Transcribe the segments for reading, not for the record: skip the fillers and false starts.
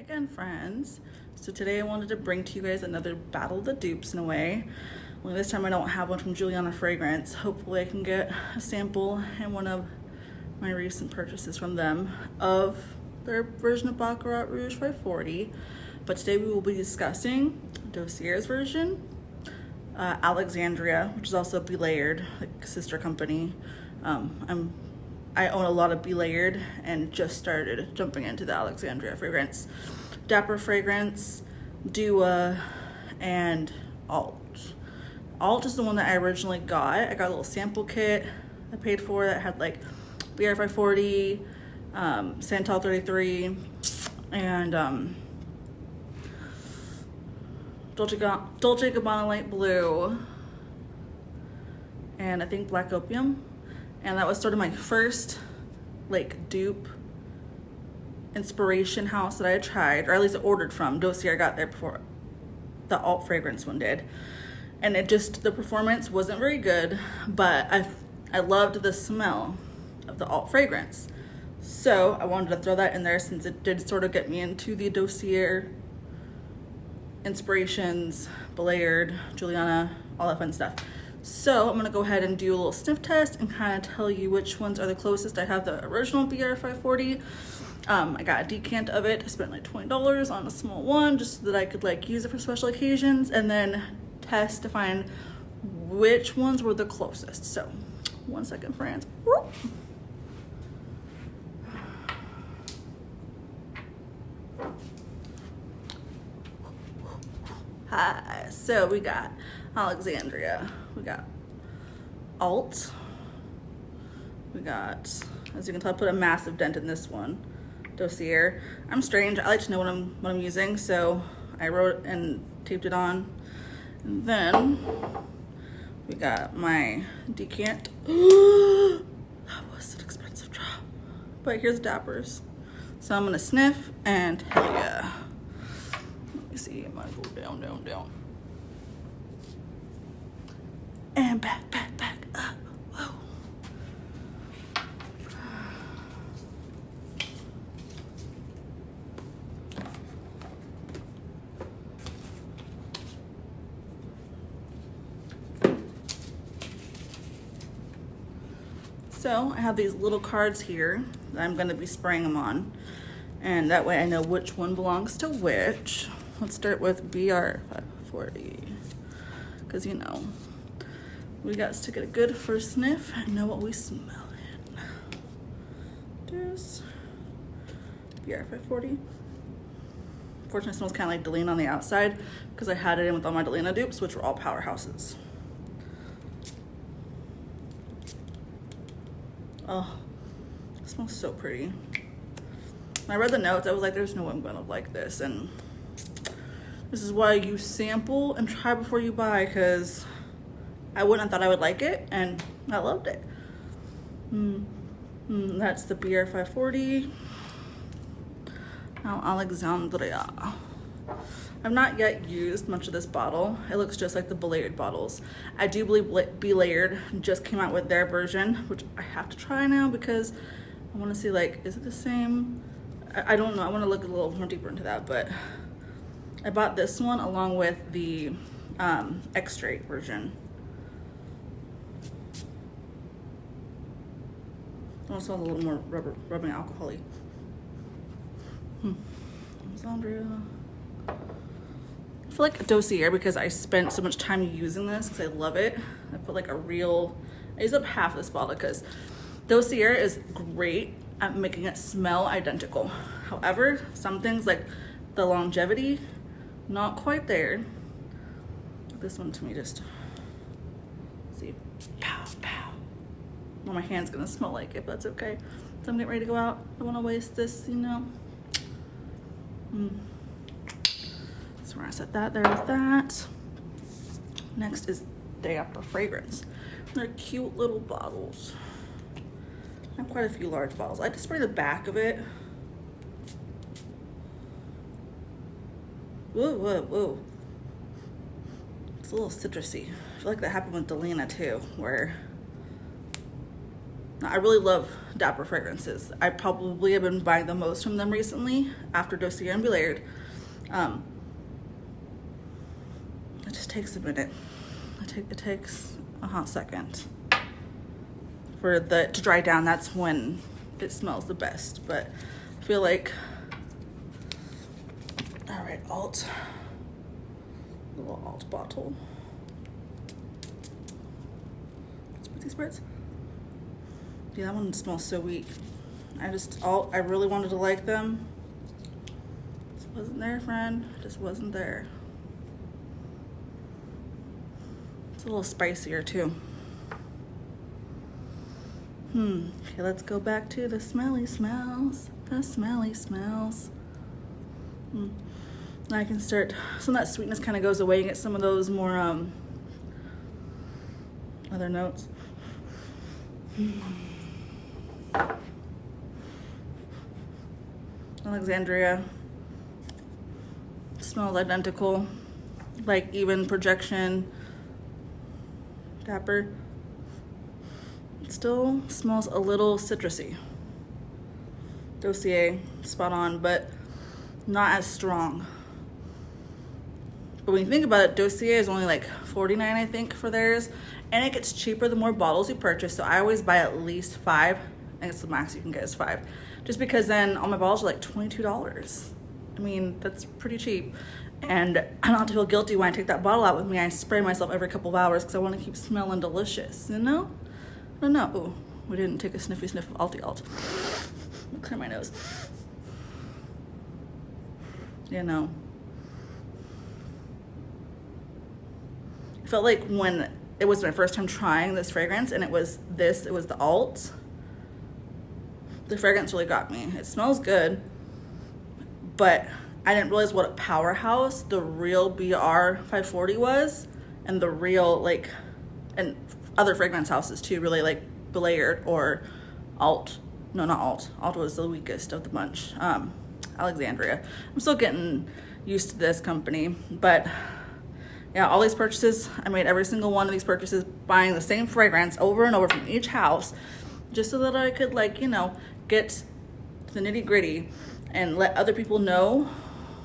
again, friends. So today I wanted to bring to you guys another battle of the dupes in a way. Only this time I don't have one from Juliana Fragrance. Hopefully I can get a sample and one of my recent purchases from them of their version of Baccarat Rouge 540. But today we will be discussing Dossier's version, Alexandria, which is also Belayered, like sister company. I own a lot of Belayered and just started jumping into the Alexandria fragrance. Dapper fragrance, Dupes, and Alt. Alt is the one that I originally got. I got a little sample kit I paid for that had like BR540, Santal 33, and Dolce Gabbana Light Blue, and I think Black Opium. And that was sort of my first like dupe inspiration house that I had tried, or at least ordered from. Dossier I got there before the Alt fragrance one did. And it just, the performance wasn't very good, but I loved the smell of the Alt fragrance. So I wanted to throw that in there since it did sort of get me into the Dossier inspirations, Belayered, Juliana, all that fun stuff. So I'm gonna go ahead and do a little sniff test and kind of tell you which ones are the closest. I have the original BR540. I got a decant of it. I spent like $20 on a small one just so that I could like use it for special occasions, and then test to find which ones were the closest. So 1 second, friends. Hi, so we got Alexandria, we got Alt, we got, as you can tell, I put a massive dent in this one, Dossier. I'm strange, I like to know what I'm using, so I wrote and taped it on. And then we got my decant. That was an expensive job, but here's Dappers. So I'm gonna sniff and hell yeah. Let me see, I might go down, down, down. And back up. Whoa. So I have these little cards here that I'm going to be spraying them on, and that way I know which one belongs to which. Let's start with BR540, because you know, we got to get a good first sniff and know what we smell in. This BR540. Fortunately, it smells kind of like Delina on the outside because I had it in with all my Delina dupes, which were all powerhouses. Oh, it smells so pretty. When I read the notes, I was like, there's no way I'm gonna like this. And this is why you sample and try before you buy, because I wouldn't have thought I would like it, and I loved it. That's the BR540. Now Alexandria. I've not yet used much of this bottle. It looks just like the Belayered bottles. I do believe Belayered just came out with their version, which I have to try now because I want to see, like, is it the same? I don't know. I want to look a little more deeper into that, but I bought this one along with the X-Straight version. It also smells a little more rubbing alcohol-y. Alexandria. I feel like Dossier, because I spent so much time using this because I love it. I put like I used up half of this bottle because Dossier is great at making it smell identical. However, some things like the longevity, not quite there. This one to me just, see, pow, pow. Well, my hand's gonna smell like it, but that's okay. So I'm getting ready to go out. I don't wanna waste this, you know. So we're gonna set that there with that. Next is Dapper fragrance. They're cute little bottles. I have quite a few large bottles. I like to spray the back of it. Whoa, whoa, whoa. It's a little citrusy. I feel like that happened with Delina too, where I really love Dapper fragrances. I probably have been buying the most from them recently after Dossier and Belayered. It just takes a minute. It takes a hot second for the to dry down. That's when it smells the best. But I feel like, all right, Alt, little Alt bottle. Let's put these spreads. Yeah, that one smells so weak. I really wanted to like them. Just wasn't there, friend. Just wasn't there. It's a little spicier too. Okay, let's go back to the smelly smells. The smelly smells. Now I can start, some of that sweetness kind of goes away and get some of those more other notes. Alexandria smells identical, like even projection. Dapper, it still smells a little citrusy. Dossier, spot on, but not as strong. But when you think about it, Dossier is only like $49, I think, for theirs, and it gets cheaper the more bottles you purchase. So I always buy at least 5. I think it's the max you can get is 5, just because then all my bottles are like $22. I mean, that's pretty cheap. And I don't have to feel guilty when I take that bottle out with me. I spray myself every couple of hours because I want to keep smelling delicious, you know? I don't know. Oh, we didn't take a sniffy sniff of Alti Alt. I'll clear my nose. You know. I felt like when it was my first time trying this fragrance and it was the Alt, the fragrance really got me. It smells good, but I didn't realize what a powerhouse the real BR540 was, and the real, like, and other fragrance houses too, really, like Belayered or Alt. No, not Alt. Alt was the weakest of the bunch. Alexandria. I'm still getting used to this company, but yeah, all these purchases, I made every single one of these purchases buying the same fragrance over and over from each house, just so that I could, like, you know, get the nitty gritty and let other people know,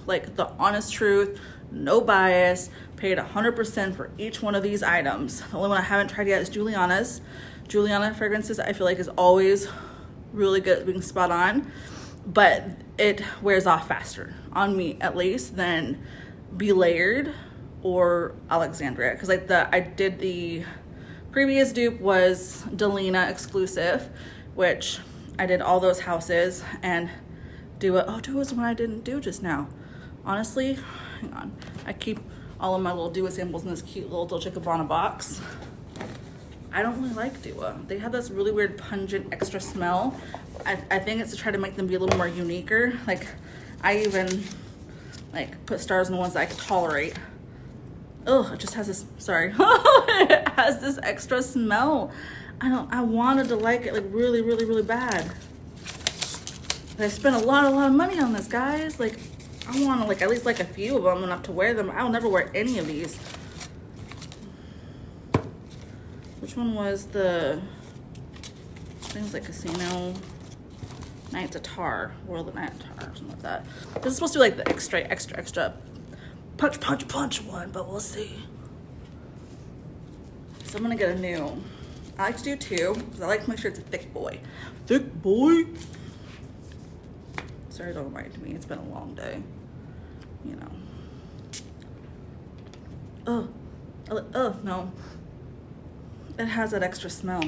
like, the honest truth, no bias, paid 100% for each one of these items. The only one I haven't tried yet is Juliana's. Juliana fragrances, I feel like, is always really good at being spot on, but it wears off faster, on me at least, than Belayered or Alexandria. Because like I did the previous dupe was Delina exclusive, which I did all those houses, and Dua was one I didn't do just now. Honestly, hang on. I keep all of my little Dua samples in this cute little Dolce & Gabbana box. I don't really like Dua. They have this really weird pungent extra smell. I think it's to try to make them be a little more uniquer. Like, I even like put stars in the ones that I can tolerate. Oh, it just has this, sorry. It has this extra smell. I wanted to like it like really, really, really bad. But I spent a lot of money on this, guys. Like, I want to like at least like a few of them enough to wear them. I'll never wear any of these. Which one was the, I think it was like Casino Nights at Tar, World of Night at Tar, or something like that. This is supposed to be like the extra punch one, but we'll see. So I'm gonna get a new. I like to do 2 because I like to make sure it's a thick boy. Thick boy. Sorry, don't mind me. It's been a long day. You know. Oh no. It has that extra smell.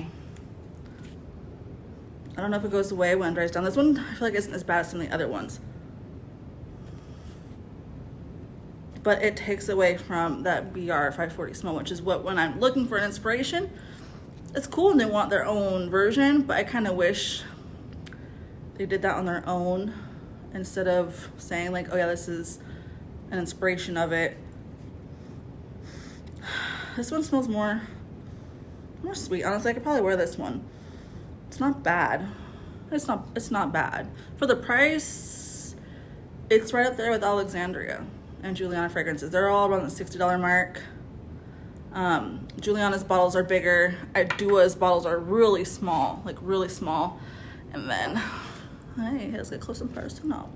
I don't know if it goes away when it dries down. This one I feel like isn't as bad as some of the other ones. But it takes away from that BR540 smell, which is what, when I'm looking for an inspiration, it's cool and they want their own version, but I kind of wish they did that on their own instead of saying like, oh yeah, this is an inspiration of it. This one smells more sweet. Honestly, I could probably wear this one. It's not bad. It's not bad. For the price, it's right up there with Alexandria and Juliana fragrances. They're all around the $60 mark. Juliana's bottles are bigger. Dua's bottles are really small, like really small. And then, hey, let's get close and personal.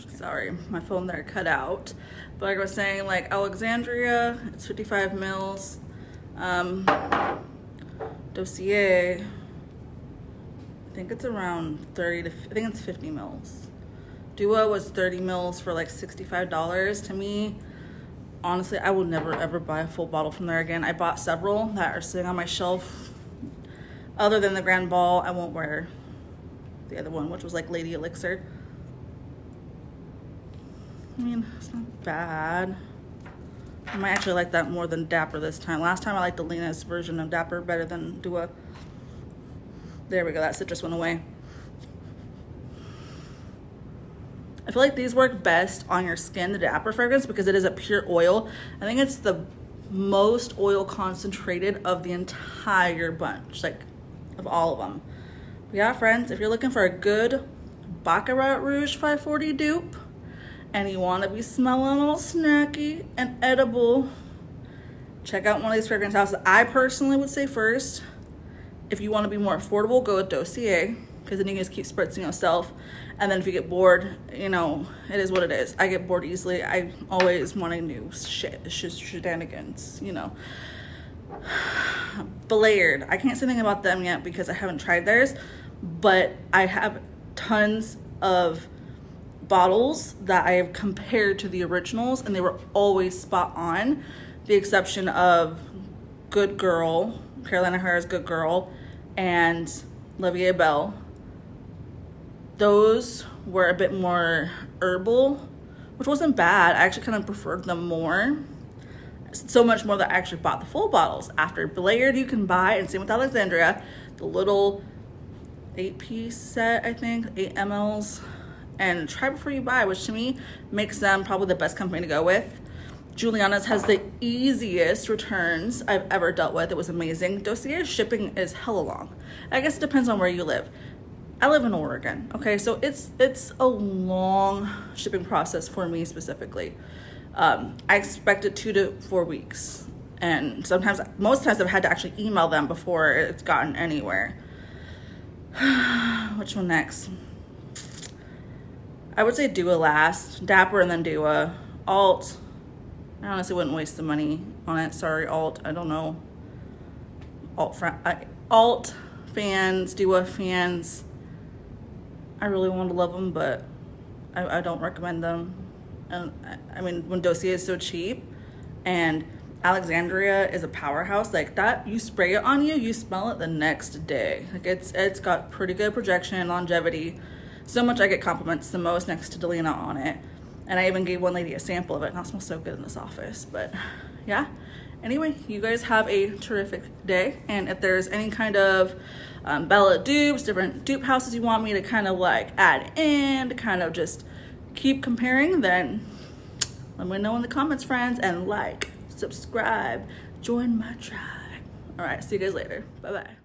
Sorry, my phone there cut out. But like I was saying, like Alexandria, it's 55 mils. Dossier, I think it's around 30 to, I think it's 50 mils. Dua was 30 mils for like $65. To me, honestly, I will never ever buy a full bottle from there again. I bought several that are sitting on my shelf. Other than the Grand Ball, I won't wear the other one, which was like Lady Elixir. I mean, it's not bad. I might actually like that more than Dapper this time. Last time I liked Alina's version of Dapper better than Dua. There we go, that citrus went away. I feel like these work best on your skin, the Dapper fragrance, because it is a pure oil. I think it's the most oil concentrated of the entire bunch, like of all of them. But yeah, friends, if you're looking for a good Baccarat Rouge 540 dupe, and you want to be smelling all snacky and edible, check out one of these fragrance houses. I personally would say first, if you want to be more affordable, go with Dossier, because then you can just keep spritzing yourself. And then if you get bored, you know, it is what it is. I get bored easily. I always want a new shenanigans, you know. Baccarat, I can't say anything about them yet because I haven't tried theirs, but I have tons of bottles that I have compared to the originals, and they were always spot on. The exception of Good Girl, Carolina Herrera's Good Girl, and La Vie Belle. Those were a bit more herbal, which wasn't bad. I actually kind of preferred them more. So much more that I actually bought the full bottles. After Baccarat, you can buy, and same with Alexandria, the little 8-piece set, I think, 8 mls. And try before you buy, which to me makes them probably the best company to go with. Juliana's has the easiest returns I've ever dealt with. It was amazing. Dossier's shipping is hella long. I guess it depends on where you live. I live in Oregon, okay? So it's a long shipping process for me specifically. I expected 2 to 4 weeks. And sometimes, most times I've had to actually email them before it's gotten anywhere. Which one next? I would say Dua last, Dapper and then Dua. Alt, I honestly wouldn't waste the money on it. Sorry, Alt, I don't know. Alt fans, Dua fans, I really want to love them, but I don't recommend them. And I mean, when Dossier is so cheap and Alexandria is a powerhouse like that, you spray it on you, you smell it the next day. Like it's got pretty good projection and longevity. So much I get compliments the most next to Delina on it. And I even gave one lady a sample of it, and it smells so good in this office. But yeah, anyway, you guys have a terrific day. And if there's any kind of Bella dupes, different dupe houses you want me to kind of like add in, to kind of just keep comparing, then let me know in the comments, friends. And like, subscribe, join my tribe. All right, see you guys later. Bye-bye.